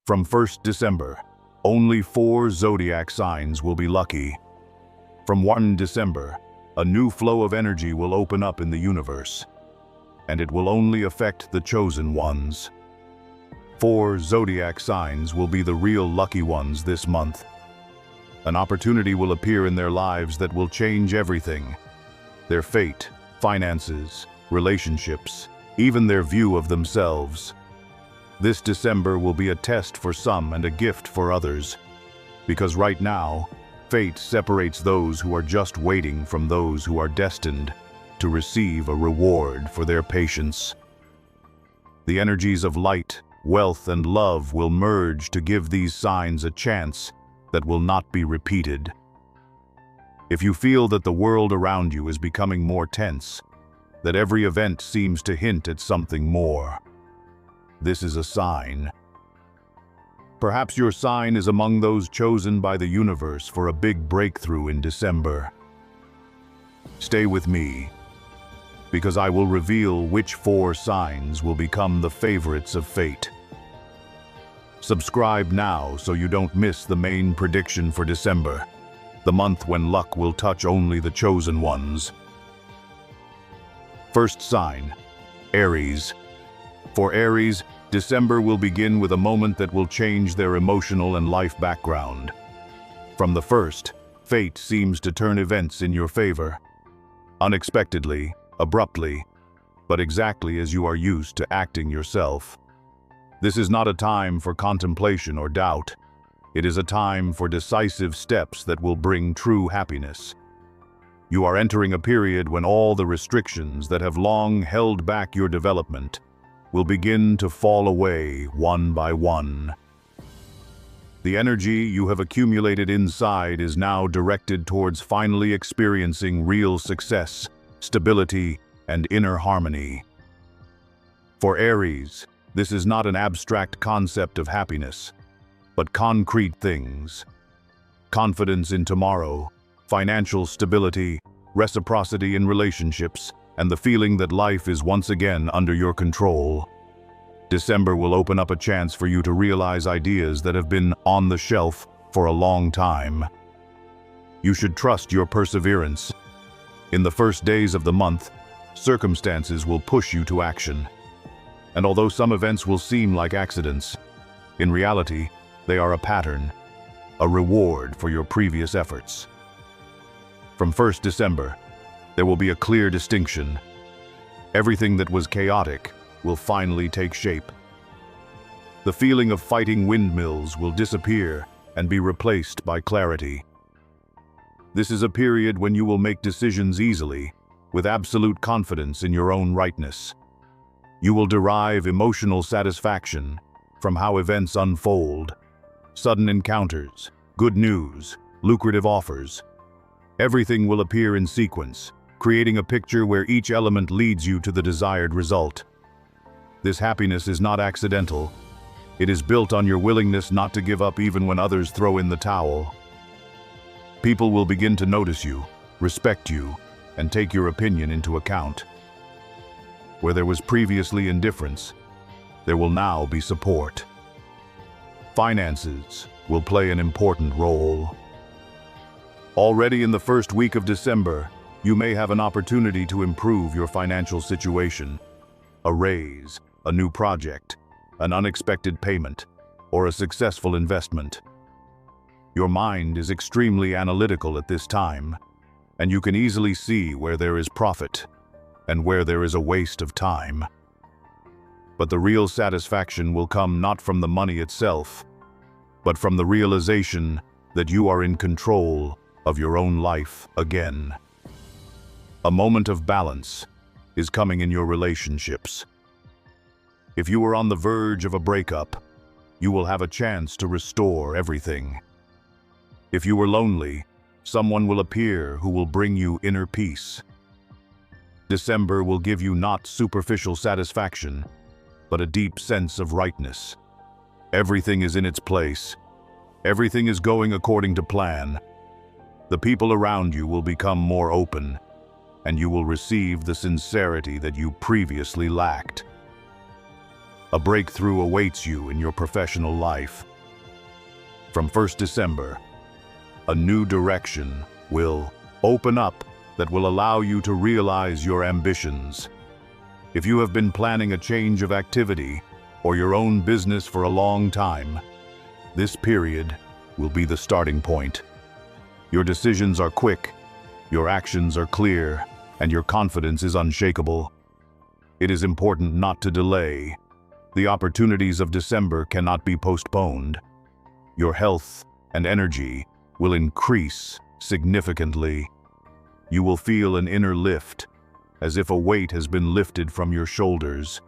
From 1st December, only 4 zodiac signs will be lucky. From 1 December, a new flow of energy will open up in the universe, and it will only affect the chosen ones. 4 zodiac signs will be the real lucky ones this month. An opportunity will appear in their lives that will change everything: their fate, finances, relationships, even their view of themselves. This December will be a test for some and a gift for others, because right now, fate separates those who are just waiting from those who are destined to receive a reward for their patience. The energies of light, wealth, and love will merge to give these signs a chance that will not be repeated. If you feel that the world around you is becoming more tense, that every event seems to hint at something more, this is a sign. Perhaps your sign is among those chosen by the universe for a big breakthrough in December. Stay with me, because I will reveal which 4 signs will become the favorites of fate. Subscribe now so you don't miss the main prediction for December, the month when luck will touch only the chosen ones. First sign, Aries. For Aries, December will begin with a moment that will change their emotional and life background. From the first, fate seems to turn events in your favor. Unexpectedly, abruptly, but exactly as you are used to acting yourself. This is not a time for contemplation or doubt. It is a time for decisive steps that will bring true happiness. You are entering a period when all the restrictions that have long held back your development will begin to fall away one by one. The energy you have accumulated inside is now directed towards finally experiencing real success, stability, and inner harmony. For Aries, this is not an abstract concept of happiness, but concrete things: confidence in tomorrow, financial stability, reciprocity in relationships, and the feeling that life is once again under your control. December will open up a chance for you to realize ideas that have been on the shelf for a long time. You should trust your perseverance. In the first days of the month, circumstances will push you to action. And although some events will seem like accidents, in reality, they are a pattern, a reward for your previous efforts. From 1st December, there will be a clear distinction. Everything that was chaotic will finally take shape. The feeling of fighting windmills will disappear and be replaced by clarity. This is a period when you will make decisions easily, with absolute confidence in your own rightness. You will derive emotional satisfaction from how events unfold: sudden encounters, good news, lucrative offers. Everything will appear in sequence, creating a picture where each element leads you to the desired result. This happiness is not accidental. It is built on your willingness not to give up even when others throw in the towel. People will begin to notice you, respect you, and take your opinion into account. Where there was previously indifference, there will now be support. Finances will play an important role. Already in the first week of December, you may have an opportunity to improve your financial situation. A raise, a new project, an unexpected payment, or a successful investment. Your mind is extremely analytical at this time, and you can easily see where there is profit and where there is a waste of time. But the real satisfaction will come not from the money itself, but from the realization that you are in control of your own life again. A moment of balance is coming in your relationships. If you are on the verge of a breakup, you will have a chance to restore everything. If you are lonely, someone will appear who will bring you inner peace. December will give you not superficial satisfaction, but a deep sense of rightness. Everything is in its place. Everything is going according to plan. The people around you will become more open, and you will receive the sincerity that you previously lacked. A breakthrough awaits you in your professional life. From 1st December, a new direction will open up that will allow you to realize your ambitions. If you have been planning a change of activity or your own business for a long time, this period will be the starting point. Your decisions are quick, your actions are clear, and your confidence is unshakable. It is important not to delay. The opportunities of December cannot be postponed. Your health and energy will increase significantly. You will feel an inner lift, as if a weight has been lifted from your shoulders.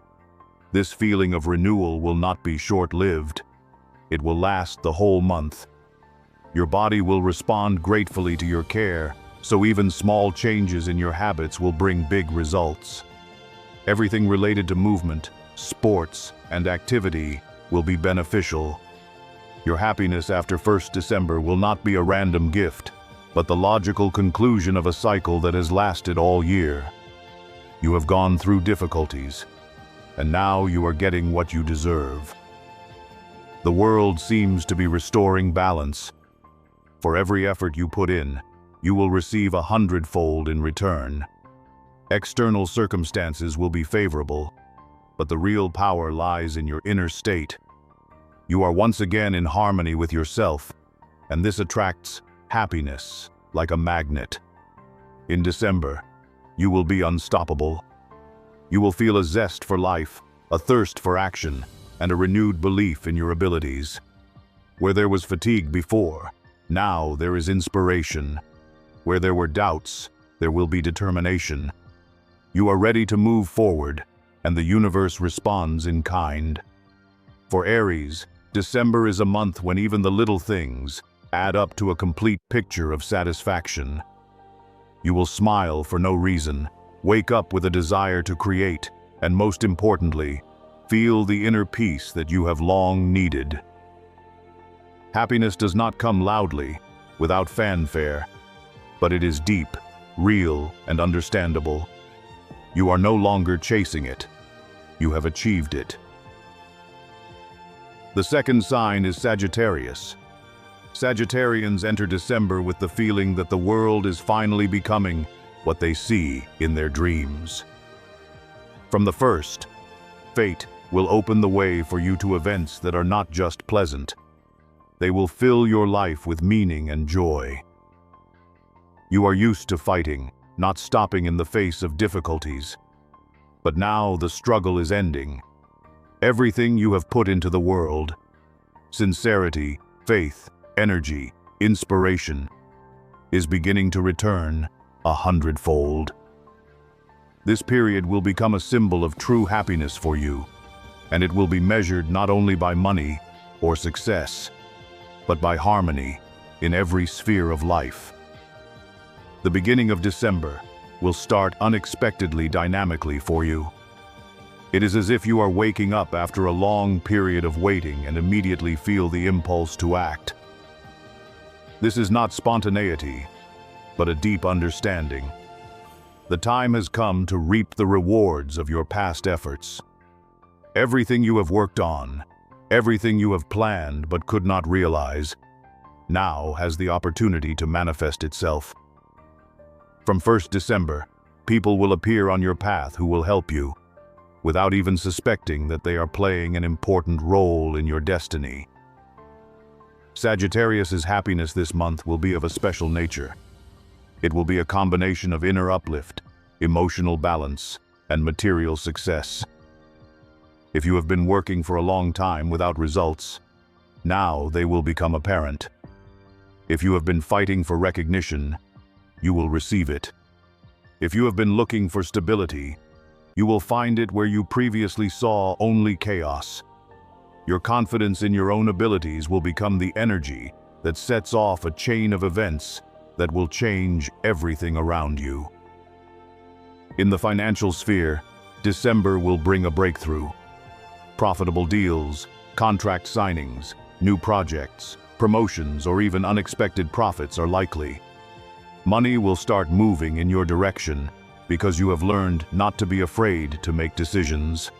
This feeling of renewal will not be short-lived. It will last the whole month. Your body will respond gratefully to your care, so even small changes in your habits will bring big results. Everything related to movement, sports, and activity will be beneficial. Your happiness after 1st December will not be a random gift, but the logical conclusion of a cycle that has lasted all year. You have gone through difficulties, and now you are getting what you deserve. The world seems to be restoring balance. For every effort you put in, you will receive 100-fold in return. External circumstances will be favorable, but the real power lies in your inner state. You are once again in harmony with yourself, and this attracts happiness like a magnet. In December, you will be unstoppable. You will feel a zest for life, a thirst for action, and a renewed belief in your abilities. Where there was fatigue before, now there is inspiration. Where there were doubts, there will be determination. You are ready to move forward, and the universe responds in kind. For Aries, December is a month when even the little things add up to a complete picture of satisfaction. You will smile for no reason, wake up with a desire to create, and most importantly, feel the inner peace that you have long needed. Happiness does not come loudly, without fanfare, but it is deep, real, and understandable. You are no longer chasing it. You have achieved it. The second sign is Sagittarius. Sagittarians enter December with the feeling that the world is finally becoming what they see in their dreams. From the first, fate will open the way for you to events that are not just pleasant. They will fill your life with meaning and joy. You are used to fighting, not stopping in the face of difficulties. But now the struggle is ending. Everything you have put into the world, sincerity, faith, energy, inspiration, is beginning to return 100-fold. This period will become a symbol of true happiness for you, and it will be measured not only by money or success, but by harmony in every sphere of life. The beginning of December will start unexpectedly dynamically for you. It is as if you are waking up after a long period of waiting and immediately feel the impulse to act. This is not spontaneity, but a deep understanding. The time has come to reap the rewards of your past efforts. Everything you have worked on, everything you have planned but could not realize, now has the opportunity to manifest itself. From 1st December, people will appear on your path who will help you, without even suspecting that they are playing an important role in your destiny. Sagittarius's happiness this month will be of a special nature. It will be a combination of inner uplift, emotional balance, and material success. If you have been working for a long time without results, now they will become apparent. If you have been fighting for recognition, you will receive it. If you have been looking for stability, you will find it where you previously saw only chaos. Your confidence in your own abilities will become the energy that sets off a chain of events that will change everything around you. In the financial sphere, December will bring a breakthrough. Profitable deals, contract signings, new projects, promotions, or even unexpected profits are likely. Money will start moving in your direction because you have learned not to be afraid to make decisions.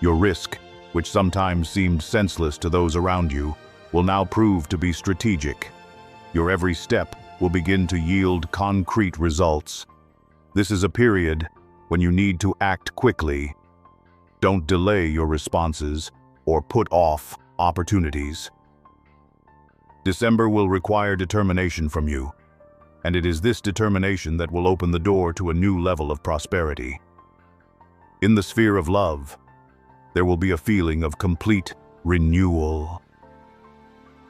Your risk which sometimes seemed senseless to those around you, will now prove to be strategic. Your every step will begin to yield concrete results. This is a period when you need to act quickly. Don't delay your responses or put off opportunities. December will require determination from you, and it is this determination that will open the door to a new level of prosperity. In the sphere of love, there will be a feeling of complete renewal.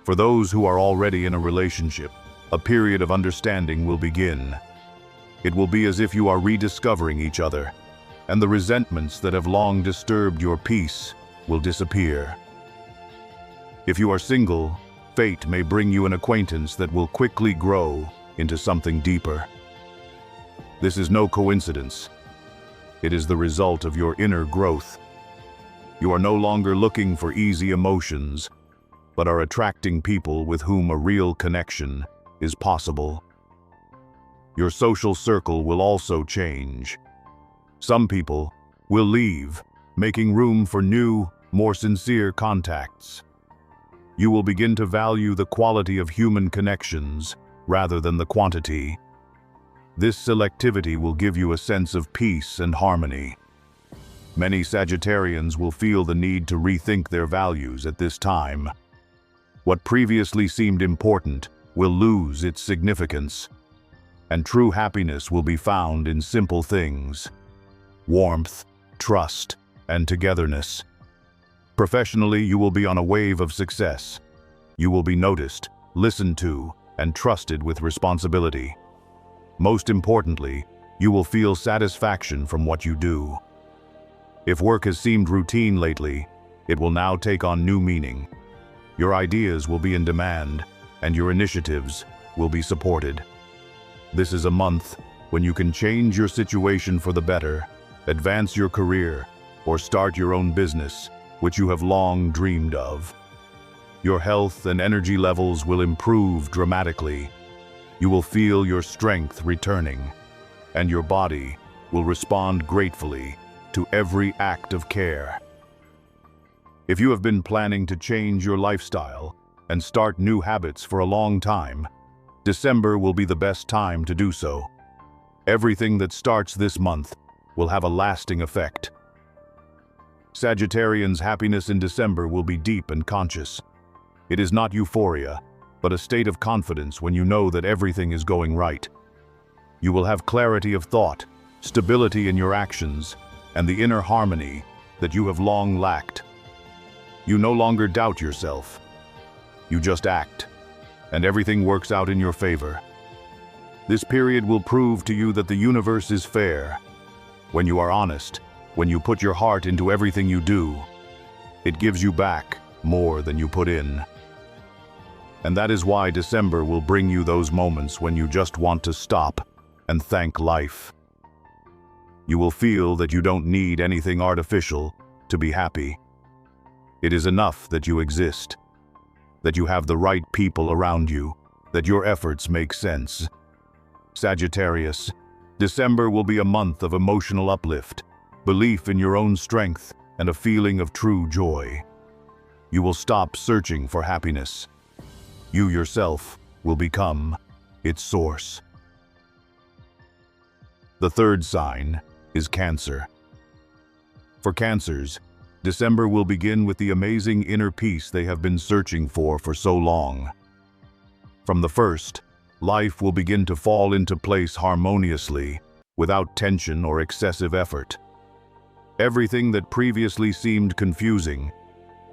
For those who are already in a relationship, a period of understanding will begin. It will be as if you are rediscovering each other, and the resentments that have long disturbed your peace will disappear. If you are single, fate may bring you an acquaintance that will quickly grow into something deeper. This is no coincidence. It is the result of your inner growth. You are no longer looking for easy emotions, but are attracting people with whom a real connection is possible. Your social circle will also change. Some people will leave, making room for new, more sincere contacts. You will begin to value the quality of human connections rather than the quantity. This selectivity will give you a sense of peace and harmony. Many Sagittarians will feel the need to rethink their values at this time. What previously seemed important will lose its significance, and true happiness will be found in simple things: warmth, trust, and togetherness. Professionally, you will be on a wave of success. You will be noticed, listened to, and trusted with responsibility. Most importantly, you will feel satisfaction from what you do. If work has seemed routine lately, it will now take on new meaning. Your ideas will be in demand, and your initiatives will be supported. This is a month when you can change your situation for the better, advance your career, or start your own business, which you have long dreamed of. Your health and energy levels will improve dramatically. You will feel your strength returning, and your body will respond gratefully to every act of care. If you have been planning to change your lifestyle and start new habits for a long time, December will be the best time to do so. Everything that starts this month will have a lasting effect. Sagittarians' happiness in December will be deep and conscious. It is not euphoria, but a state of confidence when you know that everything is going right. You will have clarity of thought, stability in your actions, and the inner harmony that you have long lacked. You no longer doubt yourself. You just act, and everything works out in your favor. This period will prove to you that the universe is fair. When you are honest, when you put your heart into everything you do, it gives you back more than you put in. And that is why December will bring you those moments when you just want to stop and thank life. You will feel that you don't need anything artificial to be happy. It is enough that you exist, that you have the right people around you, that your efforts make sense. Sagittarius, December will be a month of emotional uplift, belief in your own strength, and a feeling of true joy. You will stop searching for happiness. You yourself will become its source. The third sign is Cancer. For Cancers, December will begin with the amazing inner peace they have been searching for so long. From the first, life will begin to fall into place harmoniously, without tension or excessive effort. Everything that previously seemed confusing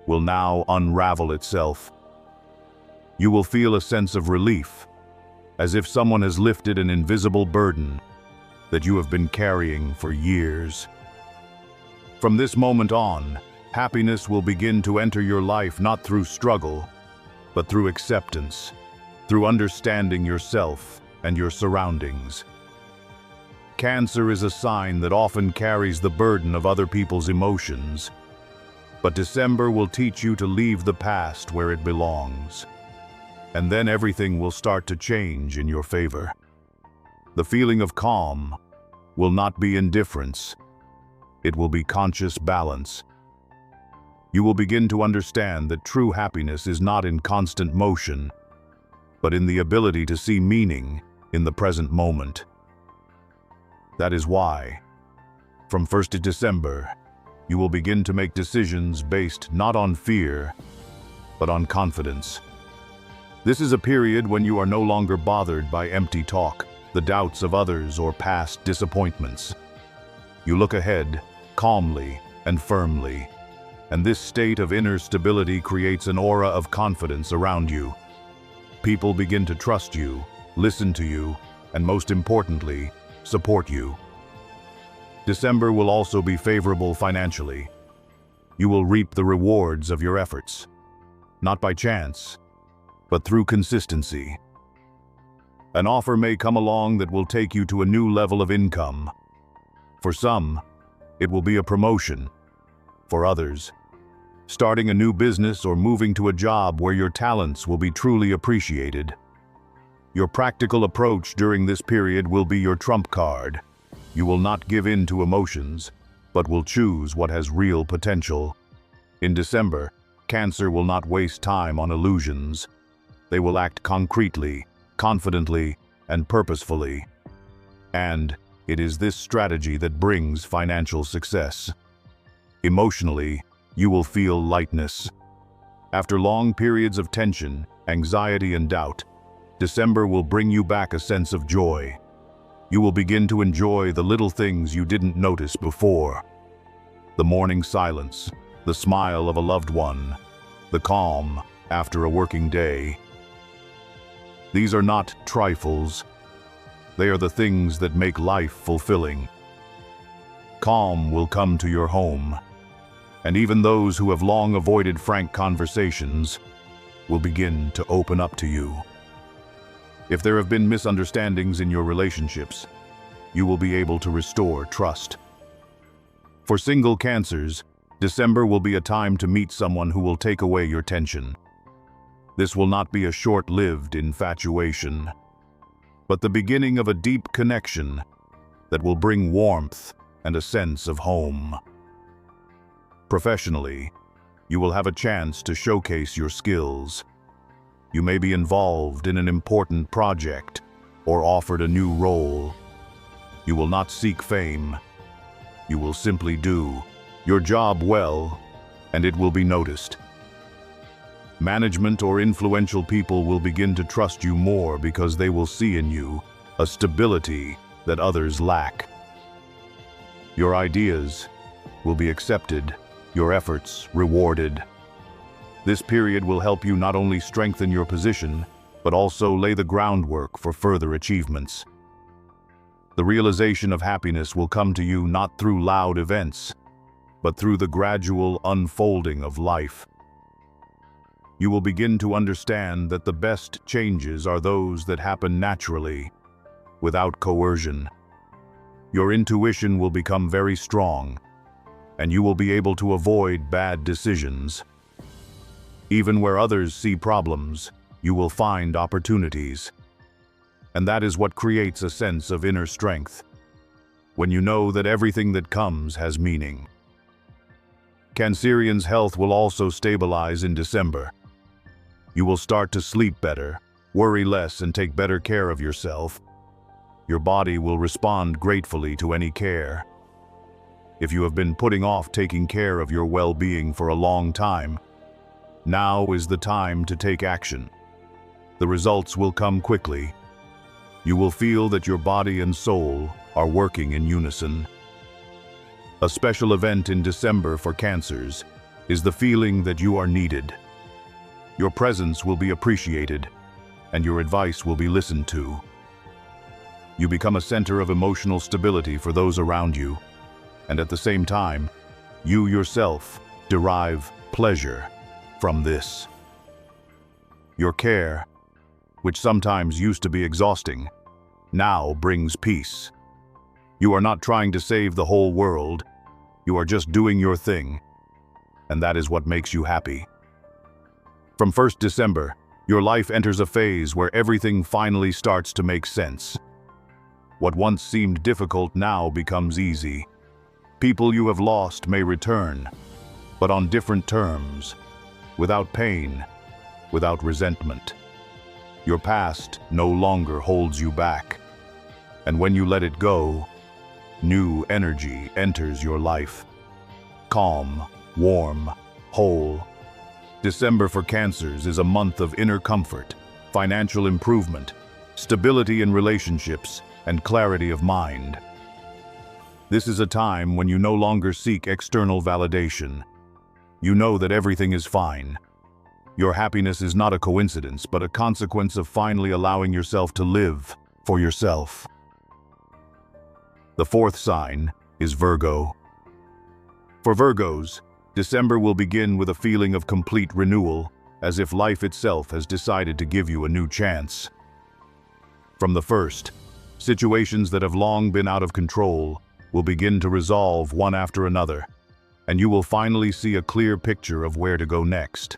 will now unravel itself. You will feel a sense of relief, as if someone has lifted an invisible burden that you have been carrying for years. From this moment on, happiness will begin to enter your life not through struggle, but through acceptance, through understanding yourself and your surroundings. Cancer is a sign that often carries the burden of other people's emotions, but December will teach you to leave the past where it belongs. And then everything will start to change in your favor. The feeling of calm will not be indifference. It will be conscious balance. You will begin to understand that true happiness is not in constant motion, but in the ability to see meaning in the present moment. That is why, from 1st of December, you will begin to make decisions based not on fear, but on confidence. This is a period when you are no longer bothered by empty talk, the doubts of others, or past disappointments. You look ahead, calmly and firmly, and this state of inner stability creates an aura of confidence around you. People begin to trust you, listen to you, and most importantly, support you. December will also be favorable financially. You will reap the rewards of your efforts, not by chance, but through consistency. An offer may come along that will take you to a new level of income. For some, it will be a promotion. For others, starting a new business or moving to a job where your talents will be truly appreciated. Your practical approach during this period will be your trump card. You will not give in to emotions, but will choose what has real potential. In December, Cancer will not waste time on illusions. They will act concretely, confidently, and purposefully. And it is this strategy that brings financial success. Emotionally, you will feel lightness. After long periods of tension, anxiety, and doubt, December will bring you back a sense of joy. You will begin to enjoy the little things you didn't notice before. The morning silence, the smile of a loved one, the calm after a working day. These are not trifles. They are the things that make life fulfilling. Calm will come to your home, and even those who have long avoided frank conversations will begin to open up to you. If there have been misunderstandings in your relationships, you will be able to restore trust. For single Cancers, December will be a time to meet someone who will take away your tension. This will not be a short-lived infatuation, but the beginning of a deep connection that will bring warmth and a sense of home. Professionally, you will have a chance to showcase your skills. You may be involved in an important project or offered a new role. You will not seek fame. You will simply do your job well, and it will be noticed. Management or influential people will begin to trust you more because they will see in you a stability that others lack. Your ideas will be accepted, your efforts rewarded. This period will help you not only strengthen your position, but also lay the groundwork for further achievements. The realization of happiness will come to you not through loud events, but through the gradual unfolding of life. You will begin to understand that the best changes are those that happen naturally, without coercion. Your intuition will become very strong, and you will be able to avoid bad decisions. Even where others see problems, you will find opportunities. And that is what creates a sense of inner strength, when you know that everything that comes has meaning. Cancerians' health will also stabilize in December. You will start to sleep better, worry less, and take better care of yourself. Your body will respond gratefully to any care. If you have been putting off taking care of your well-being for a long time, now is the time to take action. The results will come quickly. You will feel that your body and soul are working in unison. A special event in December for Cancers is the feeling that you are needed. Your presence will be appreciated, and your advice will be listened to. You become a center of emotional stability for those around you, and at the same time, you yourself derive pleasure from this. Your care, which sometimes used to be exhausting, now brings peace. You are not trying to save the whole world. You are just doing your thing, and that is what makes you happy. From 1st December, your life enters a phase where everything finally starts to make sense. What once seemed difficult now becomes easy. People you have lost may return. but on different terms, without pain, without resentment. Your past no longer holds you back, and when you let it go, new energy enters your life. Calm, warm, whole. December for Cancers is a month of inner comfort, financial improvement, stability in relationships, and clarity of mind. This is a time when you no longer seek external validation. You know that everything is fine. Your happiness is not a coincidence, but a consequence of finally allowing yourself to live for yourself. The fourth sign is Virgo. For Virgos, December will begin with a feeling of complete renewal, as if life itself has decided to give you a new chance. From the first, situations that have long been out of control will begin to resolve one after another, and you will finally see a clear picture of where to go next.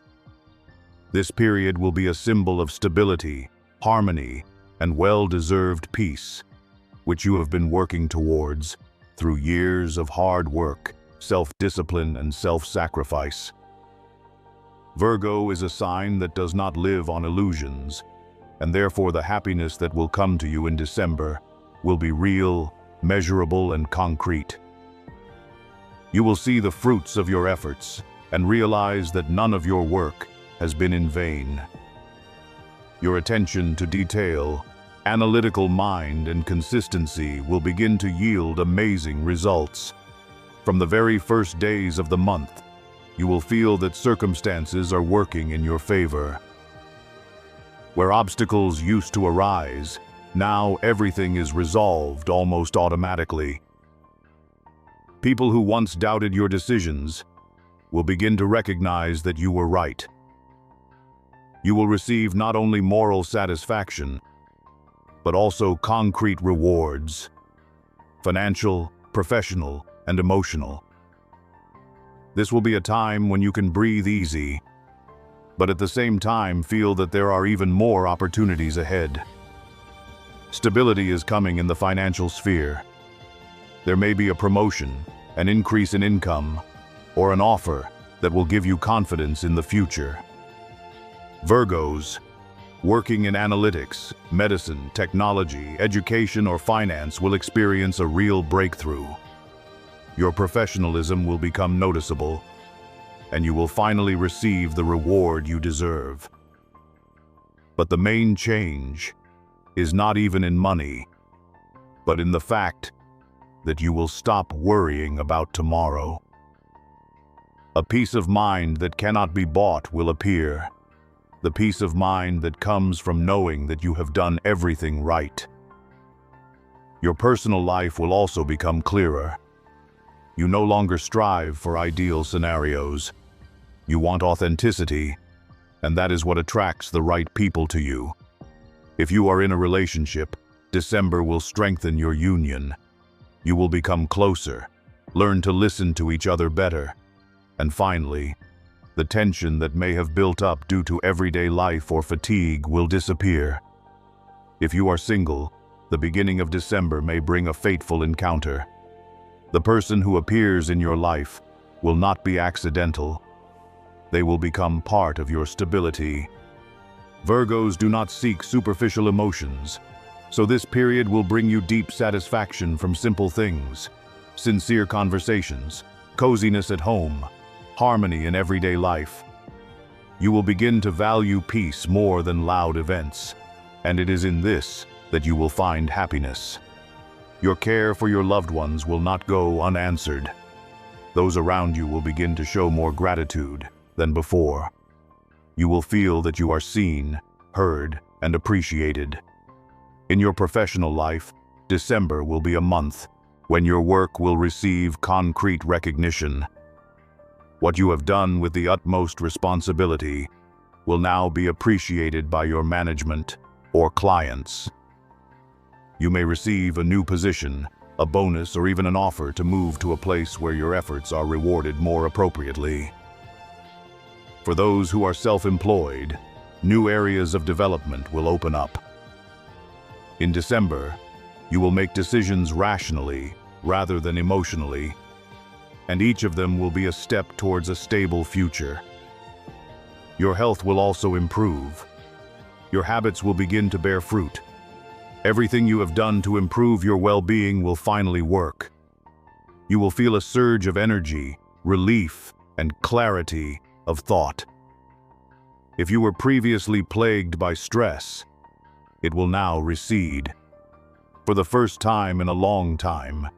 This period will be a symbol of stability, harmony, and well-deserved peace, which you have been working towards through years of hard work, self-discipline, and self-sacrifice. Virgo is a sign that does not live on illusions, and therefore the happiness that will come to you in December will be real, measurable, and concrete. You will see the fruits of your efforts and realize that none of your work has been in vain. Your attention to detail, analytical mind, and consistency will begin to yield amazing results. From the very first days of the month, you will feel that circumstances are working in your favor. Where obstacles used to arise, now everything is resolved almost automatically. People who once doubted your decisions will begin to recognize that you were right. You will receive not only moral satisfaction, but also concrete rewards, financial, professional, and emotional. This will be a time when you can breathe easy, but at the same time feel that there are even more opportunities ahead. Stability is coming in the financial sphere. There may be a promotion, an increase in income, or an offer that will give you confidence in the future. Virgos, working in analytics, medicine, technology, education, or finance will experience a real breakthrough. Your professionalism will become noticeable, and you will finally receive the reward you deserve. But the main change is not even in money, but in the fact that you will stop worrying about tomorrow. A peace of mind that cannot be bought will appear. The peace of mind that comes from knowing that you have done everything right. Your personal life will also become clearer. You no longer strive for ideal scenarios. You want authenticity, and that is what attracts the right people to you. If you are in a relationship, December will strengthen your union. You will become closer, learn to listen to each other better, and finally, the tension that may have built up due to everyday life or fatigue will disappear. If you are single, the beginning of December may bring a fateful encounter. The person who appears in your life will not be accidental. They will become part of your stability. Virgos do not seek superficial emotions, so this period will bring you deep satisfaction from simple things, sincere conversations, coziness at home, harmony in everyday life. You will begin to value peace more than loud events, and it is in this that you will find happiness. Your care for your loved ones will not go unanswered. Those around you will begin to show more gratitude than before. You will feel that you are seen, heard, and appreciated. In your professional life, December will be a month when your work will receive concrete recognition. What you have done with the utmost responsibility will now be appreciated by your management or clients. You may receive a new position, a bonus, or even an offer to move to a place where your efforts are rewarded more appropriately. For those who are self-employed, new areas of development will open up. In December, you will make decisions rationally rather than emotionally, and each of them will be a step towards a stable future. Your health will also improve. Your habits will begin to bear fruit. Everything you have done to improve your well-being will finally work. You will feel a surge of energy, relief, and clarity of thought. If you were previously plagued by stress, it will now recede. For the first time in a long time,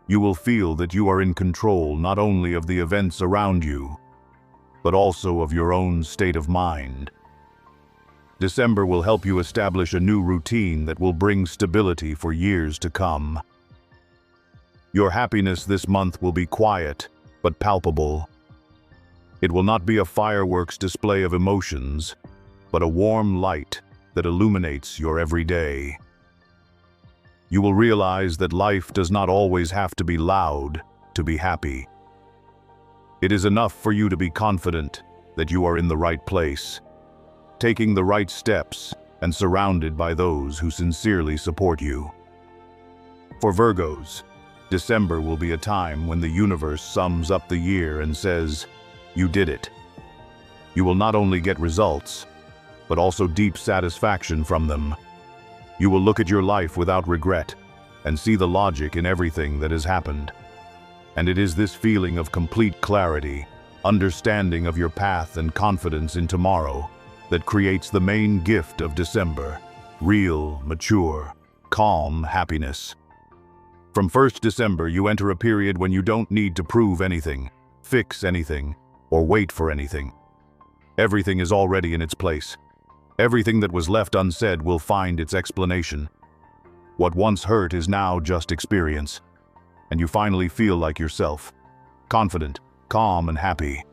you will feel that you are in control not only of the events around you, but also of your own state of mind. December will help you establish a new routine that will bring stability for years to come. Your happiness this month will be quiet, but palpable. It will not be a fireworks display of emotions, but a warm light that illuminates your every day. You will realize that life does not always have to be loud to be happy. It is enough for you to be confident that you are in the right place, taking the right steps, and surrounded by those who sincerely support you. For Virgos, December will be a time when the universe sums up the year and says, "You did it." You will not only get results, but also deep satisfaction from them. You will look at your life without regret and see the logic in everything that has happened. And it is this feeling of complete clarity, understanding of your path, and confidence in tomorrow that creates the main gift of December: real, mature, calm happiness. From 1st December, you enter a period when you don't need to prove anything, fix anything, or wait for anything. Everything is already in its place. Everything that was left unsaid will find its explanation. What once hurt is now just experience, and you finally feel like yourself, confident, calm, and happy.